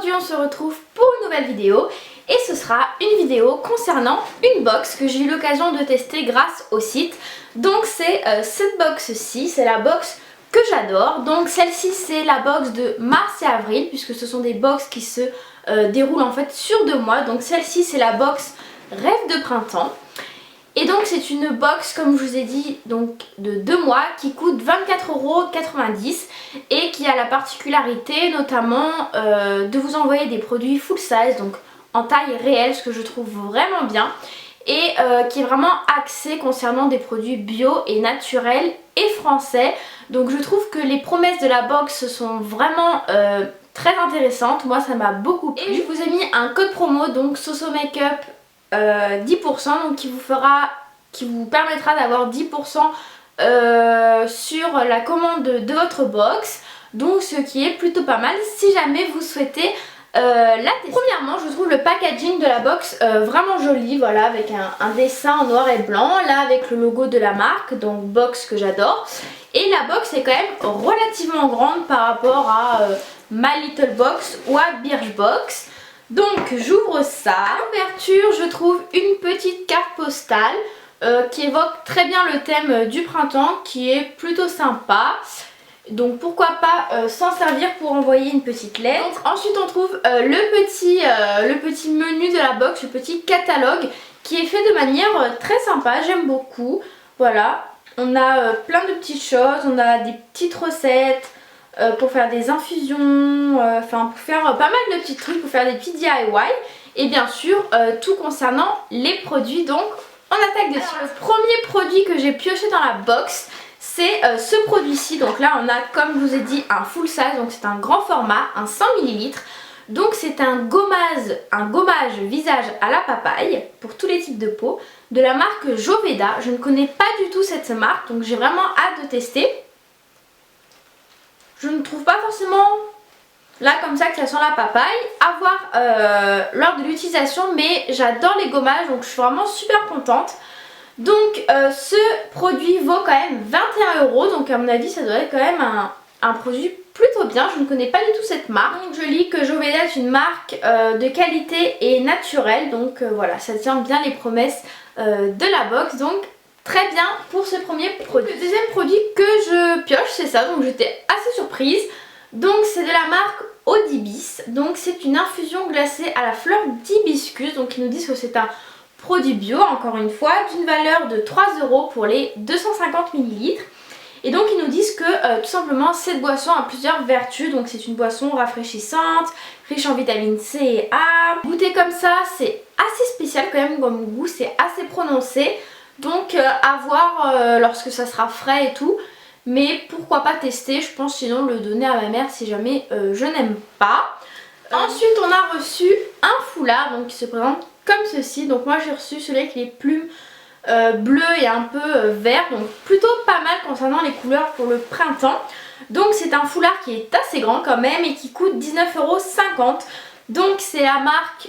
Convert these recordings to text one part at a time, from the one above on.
Aujourd'hui on se retrouve pour une nouvelle vidéo et ce sera une vidéo concernant une box que j'ai eu l'occasion de tester grâce au site. Donc c'est cette box-ci, c'est la box que j'adore. Donc celle-ci c'est la box de mars et avril puisque ce sont des box qui se déroulent en fait sur 2 mois. Donc celle-ci c'est la box rêve de printemps. Et donc c'est une box comme je vous ai dit donc de 2 mois qui coûte 24,90 € et qui a la particularité notamment de vous envoyer des produits full size, donc en taille réelle, ce que je trouve vraiment bien, et qui est vraiment axé concernant des produits bio et naturels et français. Donc je trouve que les promesses de la box sont vraiment très intéressantes, moi ça m'a beaucoup plu. Et je vous ai mis un code promo, donc Soso Makeup 10%, donc qui vous permettra d'avoir 10% sur la commande de votre box, donc ce qui est plutôt pas mal si jamais vous souhaitez la tester. Premièrement, je trouve le packaging de la box vraiment joli, voilà, avec un dessin en noir et blanc, là avec le logo de la marque, donc box que j'adore. Et la box est quand même relativement grande par rapport à My Little Box ou à Birchbox. Donc j'ouvre ça. À l'ouverture je trouve une petite carte postale qui évoque très bien le thème du printemps, qui est plutôt sympa. Donc pourquoi pas s'en servir pour envoyer une petite lettre. Donc, ensuite on trouve le petit menu de la box, le petit catalogue qui est fait de manière très sympa, j'aime beaucoup. Voilà, on a plein de petites choses, on a des petites recettes. Pour faire des infusions, enfin pour faire pas mal de petits trucs, pour faire des petits DIY et bien sûr tout concernant les produits. Donc on attaque dessus. Alors, le premier produit que j'ai pioché dans la box c'est ce produit-ci. Donc là on a, comme je vous ai dit, un full size, donc c'est un grand format, un 100 ml. Donc c'est un gommage visage à la papaye pour tous les types de peau de la marque Joveda. Je ne connais pas du tout cette marque, donc j'ai vraiment hâte de tester. Je ne trouve pas forcément là comme ça que ça sent la papaye, à voir lors de l'utilisation, mais j'adore les gommages, donc je suis vraiment super contente. Donc ce produit vaut quand même 21 €, donc à mon avis ça doit être quand même un produit plutôt bien. Je ne connais pas du tout cette marque. Donc je lis que Joveda est une marque de qualité et naturelle, donc voilà, ça tient bien les promesses de la box, donc très bien pour ce premier produit. Le deuxième produit que je pioche c'est ça, donc j'étais assez surprise. Donc c'est de la marque Odibis, donc c'est une infusion glacée à la fleur d'hibiscus. Donc ils nous disent que c'est un produit bio, encore une fois, d'une valeur de 3 € pour les 250 ml. Et donc ils nous disent que tout simplement cette boisson a plusieurs vertus. Donc c'est une boisson rafraîchissante, riche en vitamine C et A. Goûter comme ça c'est assez spécial quand même comme goût, c'est assez prononcé. Donc à voir lorsque ça sera frais et tout. Mais pourquoi pas tester, je pense sinon le donner à ma mère si jamais je n'aime pas. Ensuite on a reçu un foulard donc qui se présente comme ceci. Donc moi j'ai reçu celui avec les plumes bleues et un peu vert. Donc plutôt pas mal concernant les couleurs pour le printemps. Donc c'est un foulard qui est assez grand quand même et qui coûte 19,50 €. Donc c'est la marque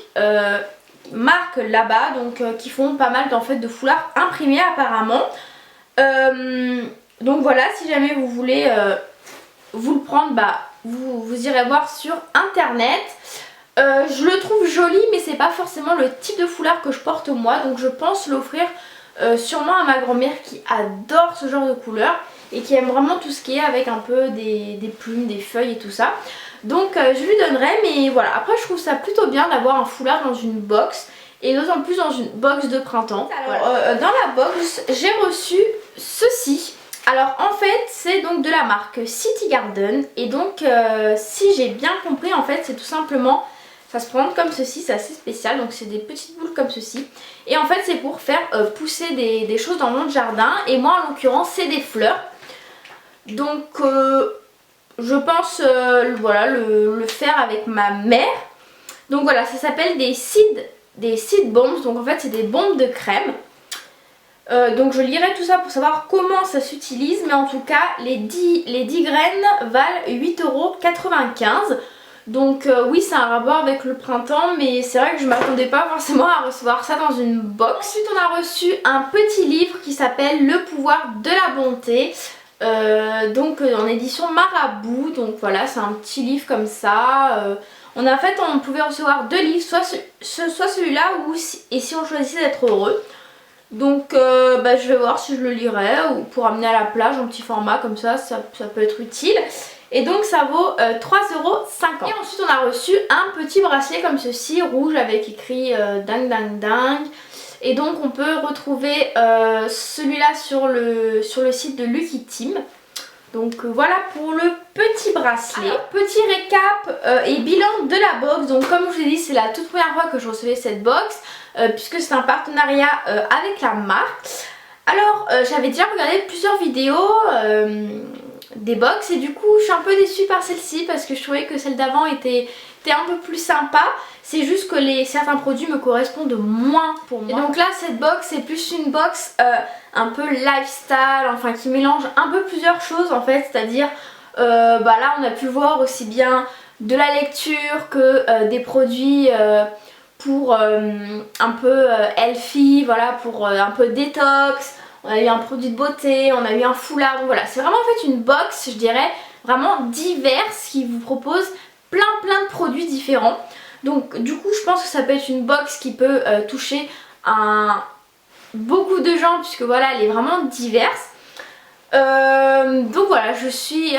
là-bas, donc qui font pas mal en fait de foulards imprimés apparemment. Donc voilà, si jamais vous voulez vous le prendre, bah vous irez voir sur internet. Je le trouve joli mais c'est pas forcément le type de foulard que je porte moi, donc je pense l'offrir sûrement à ma grand-mère qui adore ce genre de couleur et qui aime vraiment tout ce qui est avec un peu des plumes, des feuilles et tout ça. Donc je lui donnerai, mais voilà, après je trouve ça plutôt bien d'avoir un foulard dans une box et d'autant plus dans une box de printemps. Alors dans la box j'ai reçu ceci. Alors en fait c'est donc de la marque City Garden et donc si j'ai bien compris en fait c'est tout simplement, ça se présente comme ceci, c'est assez spécial, donc c'est des petites boules comme ceci et en fait c'est pour faire pousser des choses dans mon jardin et moi en l'occurrence c'est des fleurs. Donc je pense voilà, le faire avec ma mère. Donc voilà, ça s'appelle des seed bombs, donc en fait c'est des bombes de crème. Donc je lirai tout ça pour savoir comment ça s'utilise, mais en tout cas les 10 graines valent 8,95 €. Donc oui, c'est un rapport avec le printemps, mais c'est vrai que je m'attendais pas forcément à recevoir ça dans une box. Ensuite on a reçu un petit livre qui s'appelle Le pouvoir de la bonté, donc en édition Marabout. Donc voilà, c'est un petit livre comme ça. En fait on pouvait recevoir 2 livres, soit celui-là et si on choisissait d'être heureux. Donc je vais voir si je le lirai ou pour amener à la plage en petit format comme ça peut être utile. Et donc ça vaut 3,50 €. Et ensuite on a reçu un petit bracelet comme ceci, rouge avec écrit dingue dingue dingue. Et donc on peut retrouver celui-là sur le site de Lucky Team. Donc voilà pour le petit bracelet. Alors, petit récap et bilan de la box. Donc comme je vous ai dit, c'est la toute première fois que je recevais cette box puisque c'est un partenariat avec la marque. Alors j'avais déjà regardé plusieurs vidéos des box et du coup je suis un peu déçue par celle-ci parce que je trouvais que celle d'avant était un peu plus sympa. C'est juste que certains produits me correspondent moins pour moi. Et donc là cette box c'est plus une box un peu lifestyle, enfin qui mélange un peu plusieurs choses en fait. C'est-à-dire là on a pu voir aussi bien de la lecture que des produits pour un peu healthy, voilà, pour un peu détox. On a eu un produit de beauté, on a eu un foulard, donc voilà, c'est vraiment en fait une box, je dirais, vraiment diverse qui vous propose plein de produits différents. Donc du coup je pense que ça peut être une box qui peut toucher beaucoup de gens puisque voilà, elle est vraiment diverse. Donc voilà, je suis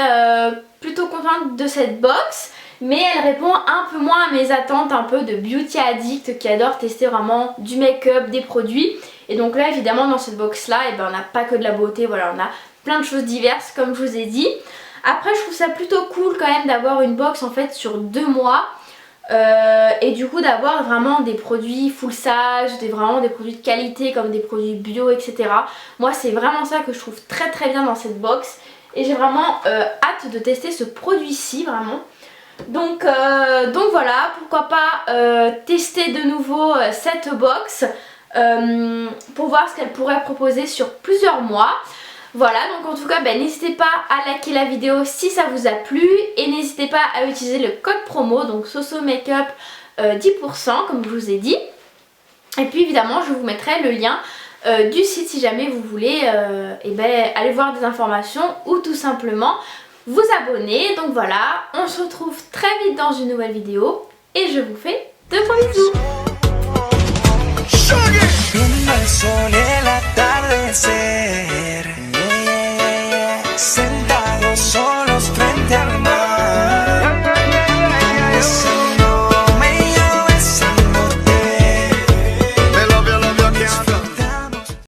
plutôt contente de cette box. Mais elle répond un peu moins à mes attentes un peu de beauty addict qui adore tester vraiment du make-up, des produits. Et donc là évidemment dans cette box là on n'a pas que de la beauté, voilà, on a plein de choses diverses comme je vous ai dit. Après je trouve ça plutôt cool quand même d'avoir une box en fait sur 2 mois. Et du coup d'avoir vraiment des produits full sage, vraiment des produits de qualité comme des produits bio, etc. Moi c'est vraiment ça que je trouve très bien dans cette box. Et j'ai vraiment hâte de tester ce produit-ci vraiment. Donc voilà, pourquoi pas tester de nouveau cette box pour voir ce qu'elle pourrait proposer sur plusieurs mois. Voilà, donc en tout cas n'hésitez pas à liker la vidéo si ça vous a plu et n'hésitez pas à utiliser le code promo, donc Soso Makeup 10% comme je vous ai dit. Et puis évidemment je vous mettrai le lien du site si jamais vous voulez aller voir des informations ou tout simplement vous abonner. Donc voilà, on se retrouve très vite dans une nouvelle vidéo et je vous fais de gros bisous.